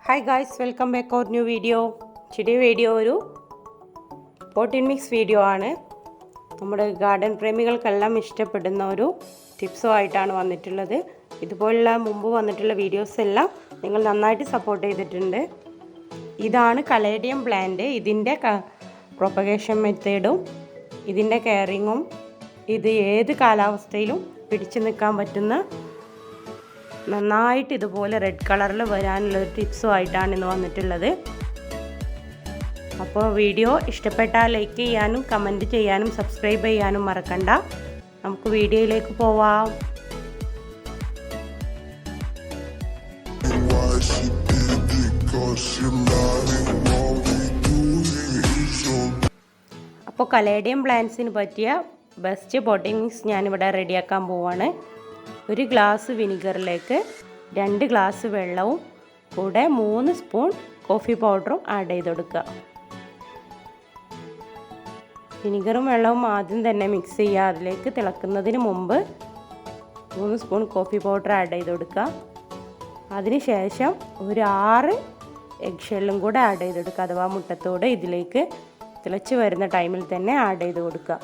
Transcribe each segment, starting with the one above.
Hi guys, welcome back to our new video. Today video ഒരു പോട്ടിൻ mix video ആണ്. നമ്മുടെ garden പ്രേമികൾക്കെല്ലാം ഇഷ്ടപ്പെടുന്ന ഒരു ടിപ്സോ ആയിട്ടാണ് വന്നിട്ടുള്ളത്. ഇതുപോലുള്ള മുമ്പ് വന്നിട്ടുള്ള വീഡിയോസ് എല്ലാം നിങ്ങൾ നന്നായിട്ട് സപ്പോർട്ട് ചെയ്തിട്ടുണ്ട്. ഇതാണ് കലേഡിയം പ്ലാന്റ്. ഇതിൻ്റെ പ്രൊപ്പഗേഷൻ മെത്തേഡും ഇതിൻ്റെ കെയറിങ്ങും ഇത് ഏത് കാലാവസ്ഥയിലും പിടിച്ചു നിൽക്കാൻ പറ്റുന്ന നന്നായിട്ട് ഇതുപോലെ റെഡ് കളറിൽ വരാനുള്ള ടിപ്സും ആയിട്ടാണ് ഇന്ന് വന്നിട്ടുള്ളത്. അപ്പോൾ വീഡിയോ ഇഷ്ടപ്പെട്ടാൽ ലൈക്ക് ചെയ്യാനും കമൻറ്റ് ചെയ്യാനും സബ്സ്ക്രൈബ് ചെയ്യാനും മറക്കണ്ട. നമുക്ക് വീഡിയോയിലേക്ക് പോവാം. അപ്പോൾ കലേഡിയം പ്ലാന്റ്സിന് പറ്റിയ ബെസ്റ്റ് പോട്ടിംഗ് മിക്സ് ഞാനിവിടെ റെഡിയാക്കാൻ പോവാണ്. ഒരു ഗ്ലാസ് വിനിഗറിലേക്ക് 2 ഗ്ലാസ് വെള്ളവും കൂടെ 3 സ്പൂൺ കോഫി പൗഡറും ആഡ് ചെയ്ത് കൊടുക്കുക. വിനിഗറും വെള്ളവും ആദ്യം തന്നെ മിക്സ് ചെയ്യുക. അതിലേക്ക് തിളക്കുന്നതിന് മുമ്പ് 3 സ്പൂൺ കോഫി പൗഡർ ആഡ് ചെയ്ത് കൊടുക്കുക. അതിനുശേഷം ഒരു 6 എഗ് ഷെല്ലും കൂടെ ആഡ് ചെയ്ത് കൊടുക്കുക. അഥവാ മുട്ടത്തോട് ഇതിലേക്ക് തിളച്ച് വരുന്ന ടൈമിൽ തന്നെ ആഡ് ചെയ്ത് കൊടുക്കുക.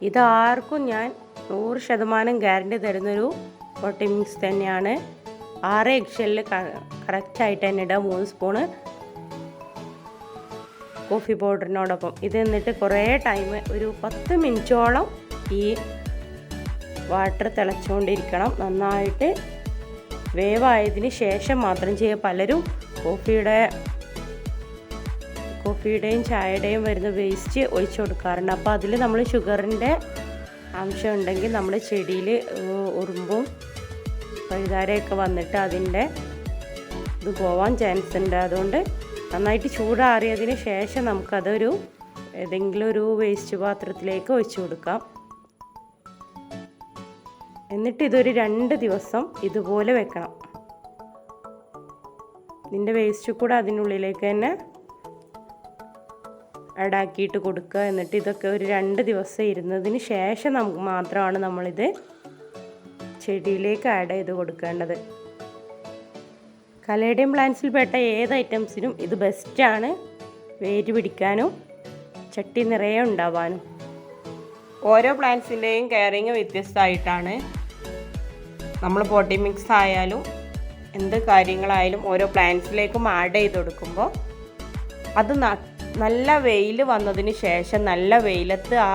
ഇതാർക്കും ഞാൻ 100% ഗ്യാരണ്ടി തരുന്നൊരു പോട്ടിംഗ് മിക്സ് തന്നെയാണ്. 6 എഗ് ഷെല്ല് കറക്റ്റായിട്ട് തന്നെ ഇടുക. 3 സ്പൂണ് കോഫി പൗഡറിനോടൊപ്പം ഇത് എന്നിട്ട് കുറേ ടൈം ഒരു 10 മിനിറ്റോളം ഈ വാട്ടർ തിളച്ചുകൊണ്ടിരിക്കണം. നന്നായിട്ട് വേവായതിന് ശേഷം മാത്രം ചെയ്യുക. പലരും കോഫിയുടെയും ചായയുടെയും വരുന്ന വേസ്റ്റ് ഒഴിച്ചു കൊടുക്കാറുണ്ട്. അപ്പോൾ അതിൽ നമ്മൾ ഷുഗറിൻ്റെ അംശം ഉണ്ടെങ്കിൽ നമ്മൾ ചെടിയിൽ ഉറുമ്പും പഴുതാരയൊക്കെ വന്നിട്ട് അതിൻ്റെ ഇത് പോവാൻ ചാൻസ് ഉണ്ട്. അതുകൊണ്ട് നന്നായിട്ട് ചൂടാറിയതിന് ശേഷം നമുക്കതൊരു ഏതെങ്കിലും ഒരു വേസ്റ്റ് പാത്രത്തിലേക്ക് ഒഴിച്ചു കൊടുക്കാം. എന്നിട്ട് ഇതൊരു 2 ദിവസം ഇതുപോലെ വെക്കണം. ഇതിൻ്റെ വേസ്റ്റ് കൂടെ അതിനുള്ളിലേക്ക് തന്നെ ആഡാക്കിയിട്ട് കൊടുക്കുക. എന്നിട്ട് ഇതൊക്കെ ഒരു 2 ദിവസം ഇരുന്നതിന് ശേഷം നമുക്ക് മാത്രമാണ് നമ്മളിത് ചെടിയിലേക്ക് ആഡ് ചെയ്ത് കൊടുക്കേണ്ടത്. കലേഡിയം പ്ലാന്റ്സിൽ പെട്ട ഏത് ഐറ്റംസിനും ഇത് ബെസ്റ്റാണ്. വേര് പിടിക്കാനും ചട്ടി നിറയെ ഉണ്ടാവാനും. ഓരോ പ്ലാന്റ്സിൻ്റെയും കെയറിങ് വ്യത്യസ്തമായിട്ടാണ്. നമ്മൾ പോട്ടിംഗ് മിക്സ് ആയാലും എന്ത് കാര്യങ്ങളായാലും ഓരോ പ്ലാന്റ്സിലേക്കും ആഡ് ചെയ്ത് കൊടുക്കുമ്പോൾ അത് നല്ല വെയിൽ വന്നതിന് ശേഷം നല്ല വെയിലത്ത് ആ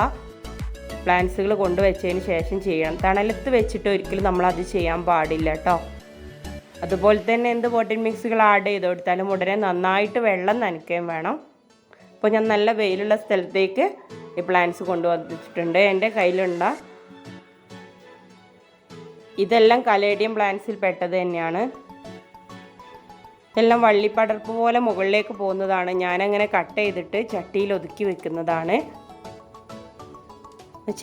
പ്ലാന്റ്സുകൾ കൊണ്ടുവച്ചതിന് ശേഷം ചെയ്യണം. തണലത്ത് വെച്ചിട്ട് ഒരിക്കലും നമ്മളത് ചെയ്യാൻ പാടില്ല കേട്ടോ. അതുപോലെ തന്നെ എന്ത് പോട്ടിംഗ് മിക്സുകൾ ആഡ് ചെയ്ത് കൊടുത്താലും ഉടനെ നന്നായിട്ട് വെള്ളം നനയ്ക്കുകയും വേണം. അപ്പോൾ ഞാൻ നല്ല വെയിലുള്ള സ്ഥലത്തേക്ക് ഈ പ്ലാന്റ്സ് കൊണ്ടുവന്നിട്ടുണ്ട്. എൻ്റെ കയ്യിലുണ്ട ഇതെല്ലാം കലേഡിയം പ്ലാന്റ്സിൽ പെട്ടത് തന്നെയാണ്. ഇതെല്ലാം വള്ളിപ്പടർപ്പ് പോലെ മുകളിലേക്ക് പോകുന്നതാണ്. ഞാനങ്ങനെ കട്ട് ചെയ്തിട്ട് ചട്ടിയിൽ ഒതുക്കി വെക്കുന്നതാണ്.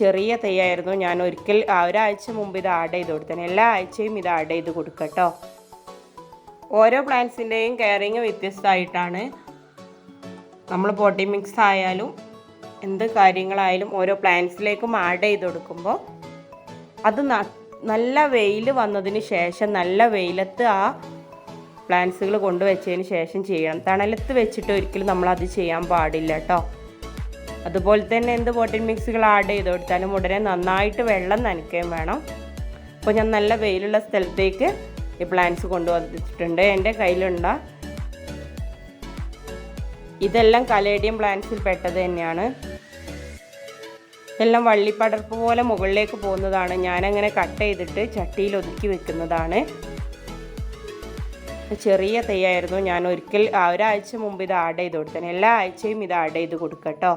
ചെറിയ തൈയായിരുന്നു. ഞാൻ ഒരാഴ്ച മുമ്പ് ഇത് ആഡ് ചെയ്ത് കൊടുത്തേ. എല്ലാ ആഴ്ചയും ഇത് ആഡ് ചെയ്ത് കൊടുക്കുക കേട്ടോ. ഓരോ പ്ലാന്റ്സിൻ്റെയും കെയറിങ് വ്യത്യസ്തമായിട്ടാണ്. നമ്മൾ പോട്ടിംഗ് മിക്സ് ആയാലും എന്ത് കാര്യങ്ങളായാലും ഓരോ പ്ലാന്റ്സിലേക്കും ആഡ് ചെയ്ത് കൊടുക്കുമ്പോൾ അത് നല്ല വെയിൽ വന്നതിന് ശേഷം നല്ല വെയിലത്ത് ആ പ്ലാന്റ്സുകൾ കൊണ്ടുവച്ചതിന് ശേഷം ചെയ്യണം. തണലത്ത് വെച്ചിട്ട് ഒരിക്കലും നമ്മളത് ചെയ്യാൻ പാടില്ല കേട്ടോ. അതുപോലെ തന്നെ എന്ത് പോട്ടിംഗ് മിക്സുകൾ ആഡ് ചെയ്ത് കൊടുത്താലും ഉടനെ നന്നായിട്ട് വെള്ളം നനയ്ക്കുകയും വേണം. അപ്പോൾ ഞാൻ നല്ല വെയിലുള്ള സ്ഥലത്തേക്ക് ഈ പ്ലാന്റ്സ് കൊണ്ടുവന്നിട്ടുണ്ട്. എൻ്റെ കയ്യിലുണ്ട ഇതെല്ലാം കലേഡിയം പ്ലാന്റ്സിൽ പെട്ടത് തന്നെയാണ്. ഇതെല്ലാം വള്ളിപ്പടർപ്പ് പോലെ മുകളിലേക്ക് പോകുന്നതാണ്. ഞാനങ്ങനെ കട്ട് ചെയ്തിട്ട് ചട്ടിയിൽ ഒതുക്കി വെക്കുന്നതാണ്. ചെറിയ തൈയായിരുന്നു. ഞാൻ ഒരാഴ്ച മുമ്പ് ഇത് ആഡ് ചെയ്ത് കൊടുത്തേ. എല്ലാ ആഴ്ചയും ഇത് ആഡ് ചെയ്ത് കൊടുക്കുക കേട്ടോ.